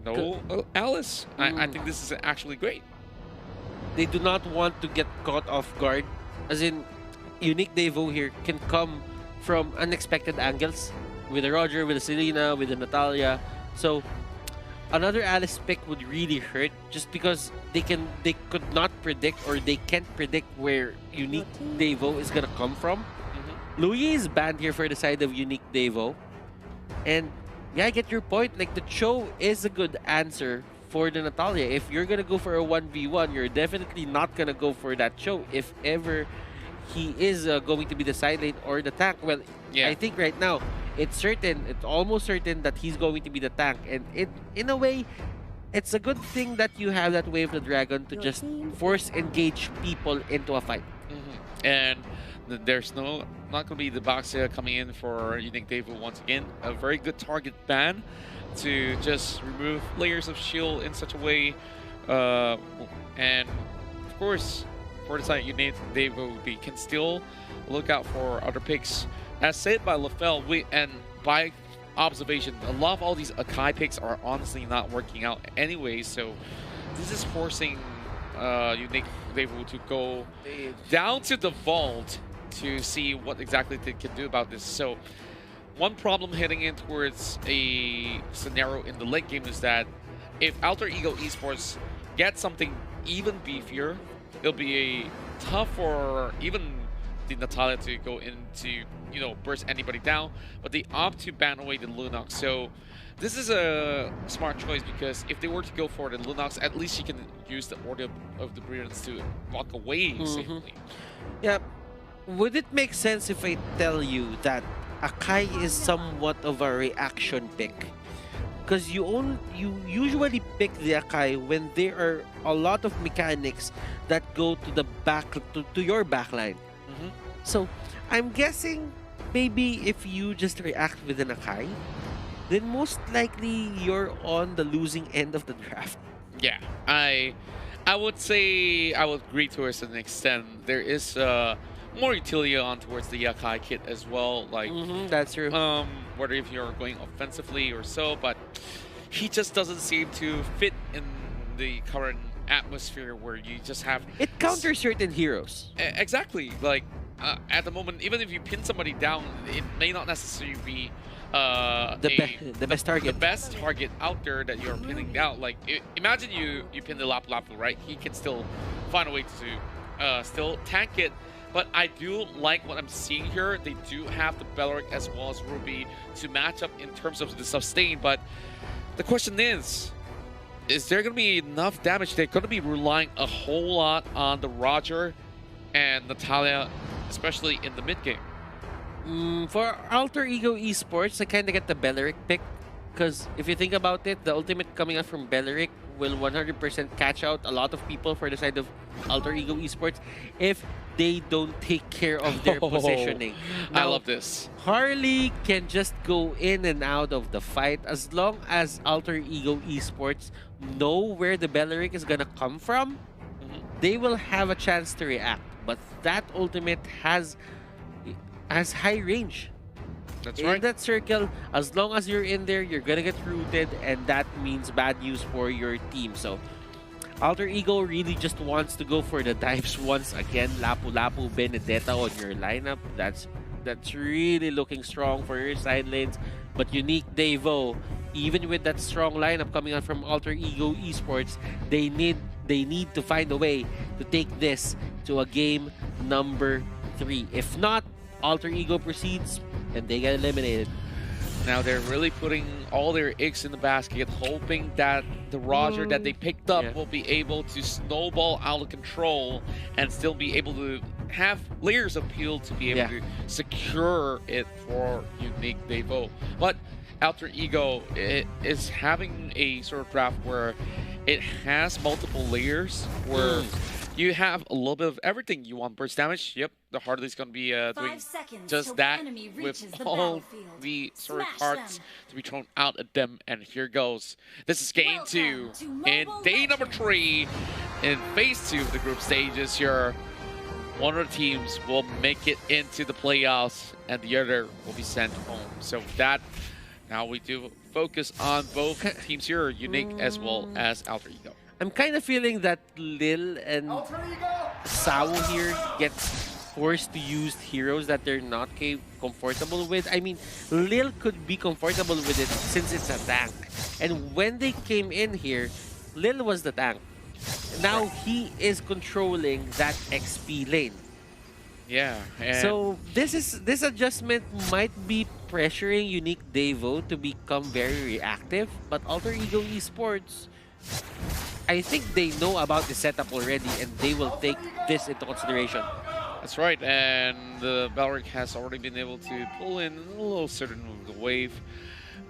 No, Alice. I think this is actually great. They do not want to get caught off guard. As in, unique DeVu here can come from unexpected angles. With the Roger, with the Selena, with the Natalia. So, another Alice pick would really hurt just because they could not predict or they can't predict where unique DeVu is gonna come from. Louis is banned here for the side of unique DeVu. And yeah, I get your point. Like, the Cho is a good answer for the Natalia. If you're gonna go for a 1v1, you're definitely not gonna go for that Cho. If ever he is going to be the side lane or the tank, well, Yeah. I think right now it's almost certain that he's going to be the tank. And in a way, it's a good thing that you have that Wave the Dragon to just force engage people into a fight. And there's not going to be the Boxer coming in for unique DeVu once again. A very good target ban to just remove layers of shield in such a way. And of course, for the side unique DeVu, they can still look out for other picks. As said by LaFell, and by observation, a lot of all these Akai picks are honestly not working out anyway. So this is forcing unique DeVu to go down to the vault to see what exactly they can do about this. So one problem heading in towards a scenario in the late game is that if Alter Ego Esports get something even beefier, it'll be tough for even the Natalia to go into, you know, burst anybody down, but they opt to ban away the Lunox. So this is a smart choice because if they were to go for the Lunox, at least she can use the Order of the Brilliance to walk away safely. Yeah. Would it make sense if I tell you that Akai is somewhat of a reaction pick? Because you usually pick the Akai when there are a lot of mechanics that go to the back to your backline. So I'm guessing maybe if you just react with an Akai, then most likely you're on the losing end of the draft. Yeah, I would say I would agree to a certain extent. There is more utility on towards the Akai kit as well. Like that's true. Whether if you're going offensively or so, but he just doesn't seem to fit in the current atmosphere where you just have it counters certain heroes. Exactly. Like at the moment, even if you pin somebody down, it may not necessarily be the best target. The best target out there that you're pinning down. Like imagine you pin the Lapu Lapu, right? He can still find a way to still tank it. But I do like what I'm seeing here. They do have the Beleric as well as Ruby to match up in terms of the sustain. But the question is there going to be enough damage? They're going to be relying a whole lot on the Roger and Natalia, especially in the mid game. For Alter Ego Esports, I kind of get the Beleric pick. Because if you think about it, the ultimate coming out from Beleric will 100% catch out a lot of people for the side of Alter Ego Esports if they don't take care of their positioning. Now, I love this. Harley can just go in and out of the fight as long as Alter Ego Esports know where the Beleric is gonna come from. They will have a chance to react, but that ultimate has high range. That's right. In that circle, as long as you're in there, you're gonna get rooted, and that means bad news for your team. So, Alter Ego really just wants to go for the dives once again. Lapu Lapu, Benedetta on your lineup. That's really looking strong for your side lanes. But unique DeVu, even with that strong lineup coming out from Alter Ego Esports, they need to find a way to take this to a game number 3. If not, Alter Ego proceeds and they get eliminated. Now they're really putting all their eggs in the basket, hoping that the Roger that they picked up will be able to snowball out of control and still be able to have layers of peel to be able to secure it for unique DeVu. But Alter Ego is having a sort of draft where it has multiple layers where you have a little bit of everything. You want burst damage? Yep, the Harley's going to be doing just that with all the sort of cards to be thrown out at them. And here goes. This is game 2 in day number 3 in phase 2 of the group stages. Here, one of the teams will make it into the playoffs and the other will be sent home. So that Now we do focus on both teams here, Unique as well as Alter Ego. I'm kind of feeling that Lil and Sao here gets forced to use heroes that they're not comfortable with. I mean, Lil could be comfortable with it since it's a tank. And when they came in here, Lil was the tank. Now he is controlling that XP lane. Yeah. And So this adjustment might be pressuring Unique DeVu to become very reactive, but Alter Ego Esports, I think they know about the setup already and they will take this into consideration. that's right, and the Balric has already been able to pull in a little certain of the wave.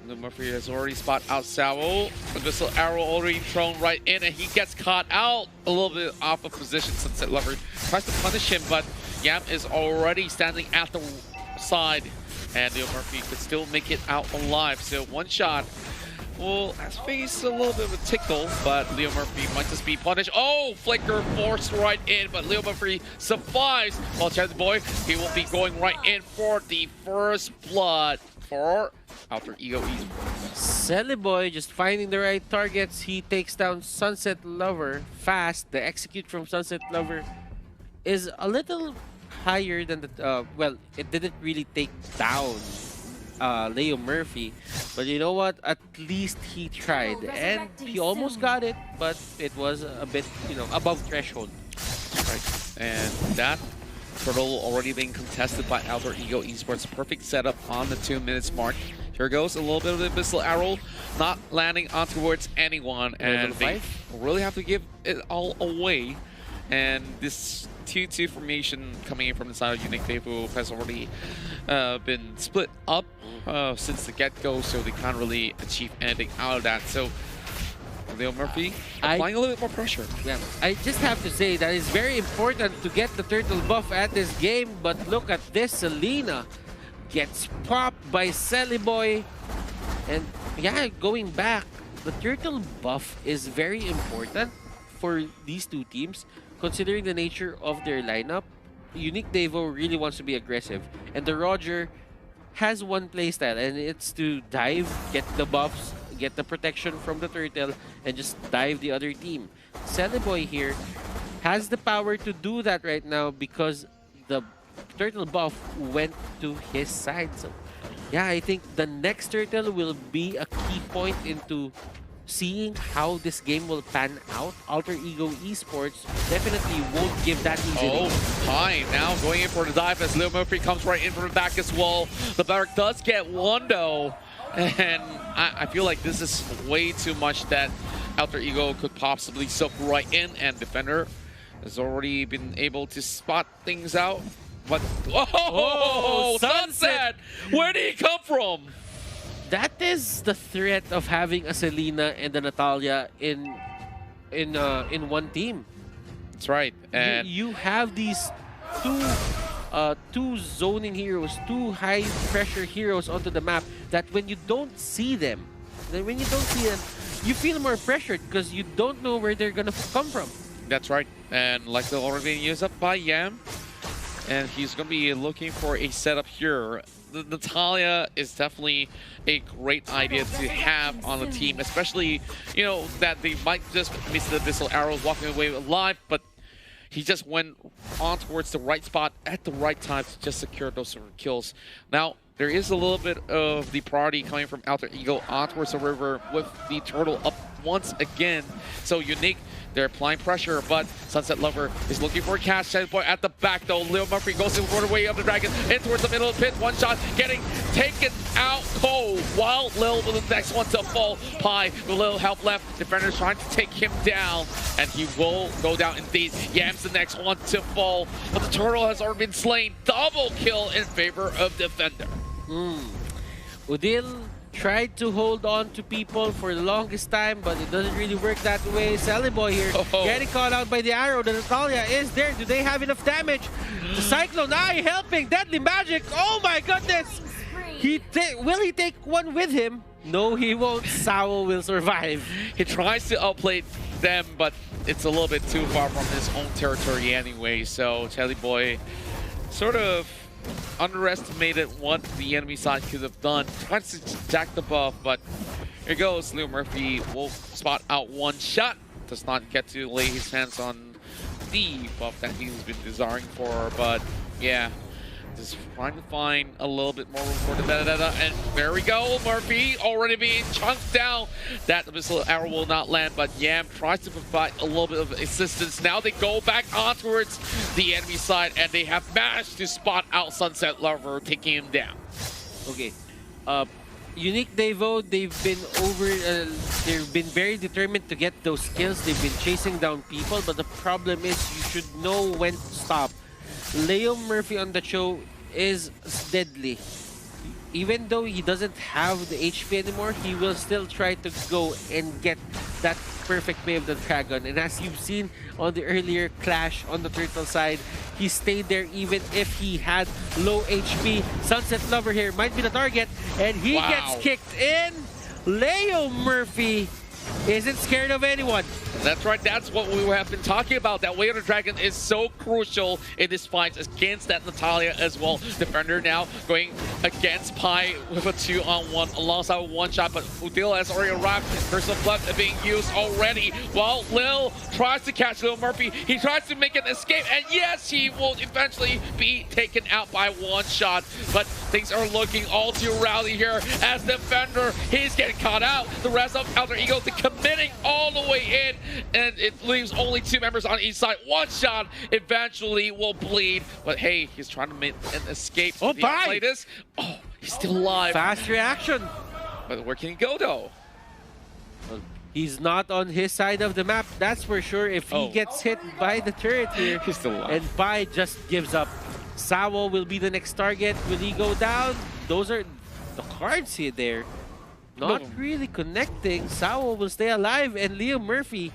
The Murphy has already spot out Sao. The missile arrow already thrown right in, and he gets caught out a little bit off of position. Sunset Lover tries to punish him, but Yam is already standing at the side, and Leo Murphy could still make it out alive. So one shot will face a little bit of a tickle, but Leo Murphy might just be punished. Oh, Flicker forced right in, but Leo Murphy survives. While Chad the Boy, he will be going right in for the first blood for Alter Ego Esports. Selly Boy just finding the right targets. He takes down Sunset Lover fast. The execute from Sunset Lover is a little higher than the... well, it didn't really take down Leo Murphy, but you know what? At least he tried, and he almost got it, but it was a bit, above threshold. Right, and that turtle already being contested by Alter Ego Esports. Perfect setup on the 2 minutes mark. Here goes a little bit of the missile arrow, not landing on towards anyone, and they really have to give it all away. And this 2-2 formation coming in from the side of Unique DeVu has already been split up since the get-go, so they can't really achieve anything out of that. So Leo Murphy applying a little bit more pressure. Yeah, I just have to say that it's very important to get the turtle buff at this game, but look at this. Selena gets popped by Selly Boy. And yeah, going back, the turtle buff is very important for these two teams, considering the nature of their lineup. Unique DeVu really wants to be aggressive, and the Roger has one playstyle, and it's to dive, get the buffs, get the protection from the turtle, and just dive the other team. Selly Boy here has the power to do that right now because the turtle buff went to his side. So yeah, I think the next turtle will be a key point into seeing how this game will pan out. Alter Ego Esports definitely won't give that easily. Oh, fine. Now going in for the dive as Leo Murphy comes right in from the back as well. The Barrack does get one though. And I feel like this is way too much that Alter Ego could possibly soak right in, and Defender has already been able to spot things out. But oh, Sunset! Where did he come from? That is the threat of having a Selena and a Natalia in one team. That's right. And you have these two zoning heroes, two high pressure heroes onto the map that when you don't see them, you feel more pressured because you don't know where they're gonna come from. that's right. And like they're already being used up by Yam, and he's gonna be looking for a setup here. Natalia is definitely a great idea to have on the team, especially, that they might just miss the missile arrows walking away alive, but he just went on towards the right spot at the right time to just secure those sort of kills. Now, there is a little bit of the priority coming from Alter Ego on towards the river with the turtle up once again. So Unique, they're applying pressure, but Sunset Lover is looking for a catch. Sunset Boy at the back though. Leo Murphy goes in for the way of the dragon, in towards the middle of the pit. One shot, getting taken out cold, while Lil with the next one to fall. Pi with a little help left. Defender's trying to take him down, and he will go down indeed. Yam's the next one to fall, but the turtle has already been slain. Double kill in favor of Defender. Udil tried to hold on to people for the longest time, but it doesn't really work that way. Selly Boy here getting caught out by the arrow. The Natalia is there. Do they have enough damage? The Cyclone Eye helping. Deadly Magic. Oh my goodness. Will he take one with him? No, he won't. Sao will survive. He tries to outplay them, but it's a little bit too far from his own territory anyway. So Selly Boy sort of underestimated what the enemy side could have done. Tried to jack the buff, but here goes. Leo Murphy will spot out one shot. Does not get to lay his hands on the buff that he's been desiring for, but yeah. Just trying to find a little bit more room for the vendetta, and there we go. Murphy already being chunked down. That missile arrow will not land, but Yam tries to provide a little bit of assistance. Now they go back on towards the enemy side, and they have managed to spot out Sunset Lover, taking him down. Okay. Unique DeVu, they've been very determined to get those kills. They've been chasing down people, but the problem is you should know when to stop. Leo Murphy on the show is deadly. Even though he doesn't have the HP anymore, he will still try to go and get that perfect way of the dragon. And as you've seen on the earlier clash on the turtle side, he stayed there even if he had low HP. Sunset Lover here might be the target, and he gets kicked in. Leo Murphy isn't scared of anyone. That's right, that's what we have been talking about. That Way of the Dragon is so crucial in this fight against that Natalia as well. Defender now going against Pi with a 2-on-1 alongside a one shot, but Udil has already arrived. Personal blood being used already. While Lil tries to catch Lil Murphy, he tries to make an escape, and yes, he will eventually be taken out by one shot. But things are looking all too rowdy here as Defender, he's getting caught out. The rest of Alter Ego committing all the way in, and it leaves only two members on each side. One shot eventually will bleed, but hey, he's trying to make an escape. Oh, play this. Oh, he's still alive. Fast reaction. But where can he go though? He's not on his side of the map, that's for sure. If he gets hit by the turret here, he's still alive. And Pai just gives up. Sawo will be the next target. Will he go down? Those are the cards here there. Not really connecting. Sawo will stay alive, and Leo Murphy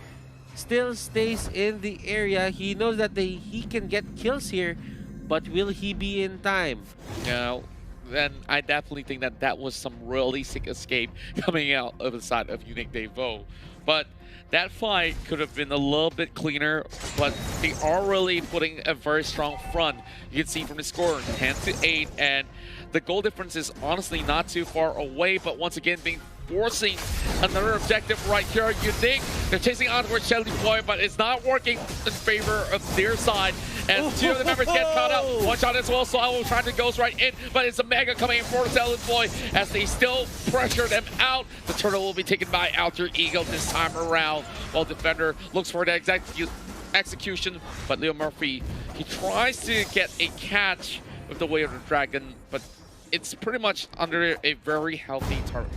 still stays in the area. He knows that he can get kills here, but will he be in time? No. Then I definitely think that that was some realistic escape coming out of the side of Unique DeVu. But that fight could have been a little bit cleaner, but they are really putting a very strong front. You can see from the score, 10-8, and the goal difference is honestly not too far away, but once again being forcing another objective right here. You think they're chasing onward Shelly Boy, but it's not working in favor of their side. And two of the members get caught out. One shot as well, so I will try to goes right in, but it's a Mega coming in for Shelly Boy as they still pressure them out. The turtle will be taken by Alter Ego this time around, while Defender looks for the exact execution, but Leo Murphy, he tries to get a catch with the Way of the Dragon, but it's pretty much under a very healthy target.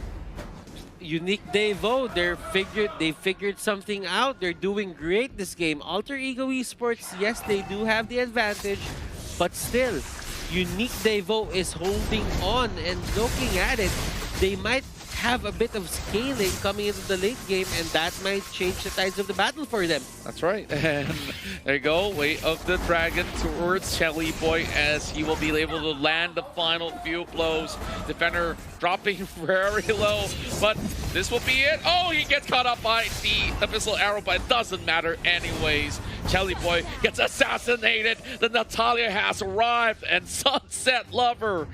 Unique DeVu, they figured something out. They're doing great this game. Alter Ego Esports, yes, they do have the advantage, but still, Unique DeVu is holding on, and looking at it, they might have a bit of scaling coming into the late game, and that might change the tides of the battle for them. That's right. And there you go, Way of the Dragon towards Shelly Boy as he will be able to land the final few blows. Defender dropping very low, but this will be it. Oh, he gets caught up by the Abyssal Arrow, but it doesn't matter anyways. Shelly Boy gets assassinated. The Natalia has arrived, and Sunset Lover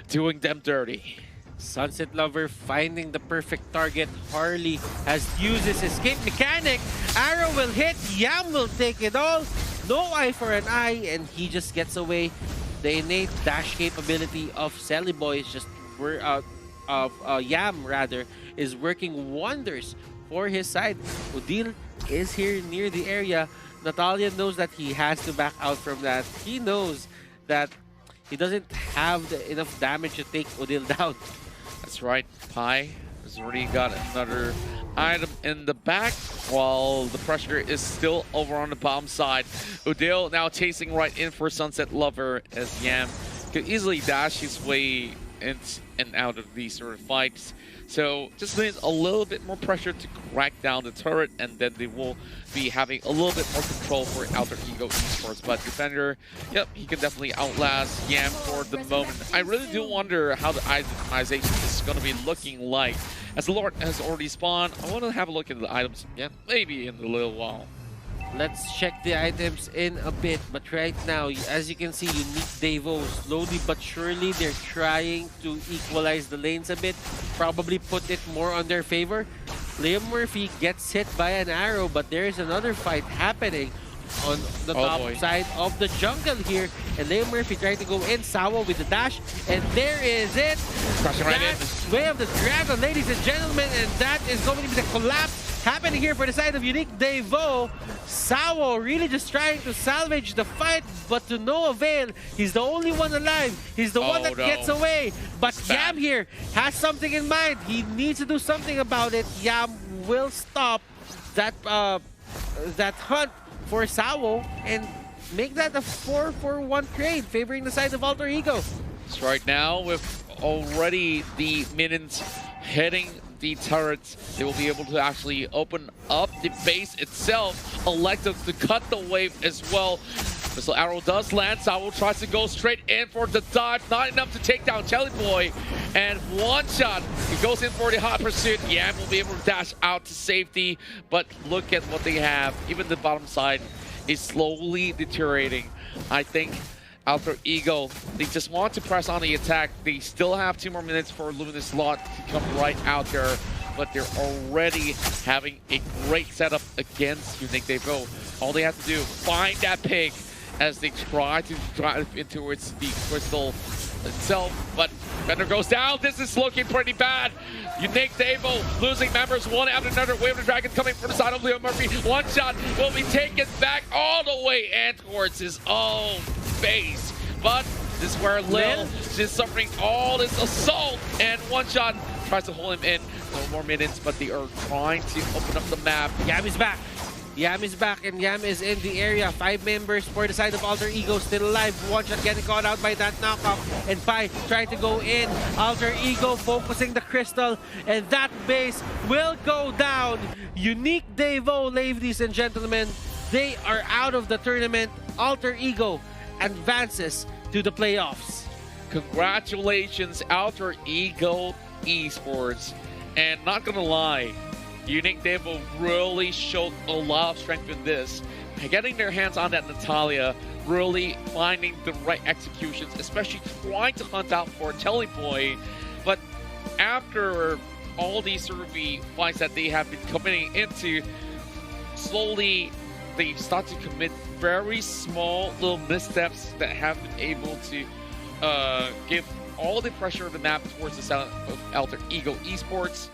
doing them dirty. Sunset Lover finding the perfect target. Harley has used his escape mechanic. Arrow will hit. Yam will take it all. No eye for an eye, and he just gets away. The innate dash capability of Shelly Boy is just Yam rather is working wonders for his side. Udil is here near the area. Natalia knows that he has to back out from that. He knows that he doesn't have enough damage to take Udil down. That's right. Pi has already got another item in the back, while the pressure is still over on the bottom side. Udil now chasing right in for Sunset Lover as Yam could easily dash his way in and out of these sort of fights. So just need a little bit more pressure to crack down the turret, and then they will be having a little bit more control for Alter Ego Esports. But Defender, yep, he can definitely outlast Yam for the moment. I really do wonder how the itemization is going to be looking like. As the Lord has already spawned, I want to have a look at the items, yeah, maybe in a little while. Let's check the items in a bit, but right now, as you can see, Unique DeVu, slowly but surely, they're trying to equalize the lanes a bit, probably put it more on their favor. Liam Murphy gets hit by an arrow, but there is another fight happening on the top side of the jungle here. And Liam Murphy trying to go in, Sawa with the dash, and there is it! Crashing right in. That's Way of the Dragon, ladies and gentlemen, and that is going to be the collapse happening here for the side of Unique DeVu. Sawo really just trying to salvage the fight, but to no avail. He's the only one alive. He's the one that gets away. But Yam here has something in mind. He needs to do something about it. Yam will stop that that hunt for Sawo and make that a 4-for-1 trade, favoring the side of Alter Ego. So right now, with already the minions heading the turrets, they will be able to actually open up the base itself. Electives to cut the wave as well. Missile arrow does land. Sawo tries to go straight in for the dive. Not enough to take down Jelly Boy. And one shot. He goes in for the hot pursuit. Yam will be able to dash out to safety. But look at what they have. Even the bottom side is slowly deteriorating. I think Alter Ego, they just want to press on the attack. They still have 2 more minutes for Luminous Lot to come right out there, but they're already having a great setup against Unique DeVu. All they have to do, find that pig as they try to drive into towards the crystal itself, but Bender goes down. This is looking pretty bad. Unique DeVu losing members one after another. Wave of the Dragon coming from the side of Leo Murphy. One shot will be taken back all the way and towards his own base. But this is where Lil is suffering all this assault, and one shot tries to hold him in. No more minutes, but they are trying to open up the map. Yam is back. Yam is back, and Yam is in the area. 5 members for the side of Alter Ego still alive. One shot getting caught out by that knockoff, and Pai trying to go in. Alter Ego focusing the crystal, and that base will go down. Unique DeVu, ladies and gentlemen, they are out of the tournament. Alter Ego advances to the playoffs. Congratulations, Alter Ego Esports. And not gonna lie, Unique DeVu really showed a lot of strength in this. Getting their hands on that Natalia, really finding the right executions, especially trying to hunt out for Telly Boy. But after all these sort of fights that they have been committing into, slowly they start to commit very small little missteps that have been able to give all the pressure of the map towards the side of Alter Ego Esports.